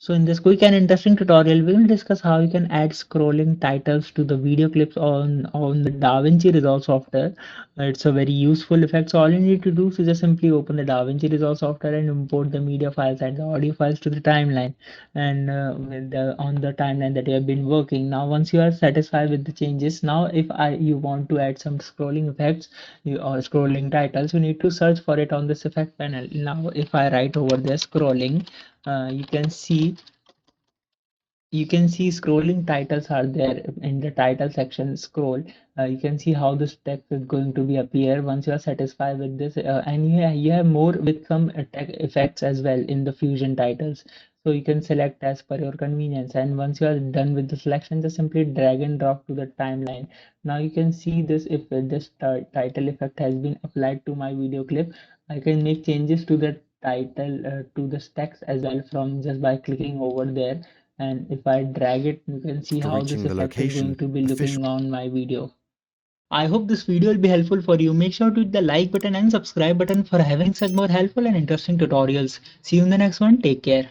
So in this quick and interesting tutorial, we will discuss how you can add scrolling titles to the video clips on the Davinci Resolve software. It's a very useful effect. So all you need to do is just simply open the Davinci Resolve software and import the media files and the audio files to the timeline and on the timeline that you have been working. Now, once you are satisfied with the changes, now if you want to add some scrolling effects or scrolling titles, you need to search for it on this effect panel. Now, if I write over there scrolling, you can see scrolling titles are there in the title section. Scroll, you can see how this text is going to be appear once you are satisfied with this, and you have more with some effects as well in the fusion titles, so you can select as per your convenience. And once you are done with the selection, just simply drag and drop to the timeline. Now you can see this, if this title effect has been applied to my video clip, I can make changes to the title, to this text as well, from just by clicking over there. And if I drag it, you can see After how this reaching the effect is going location, to be the fish looking on my video. I hope this video will be helpful for you. Make sure to hit the like button and subscribe button for having such more helpful and interesting tutorials. See you in the next one. Take care.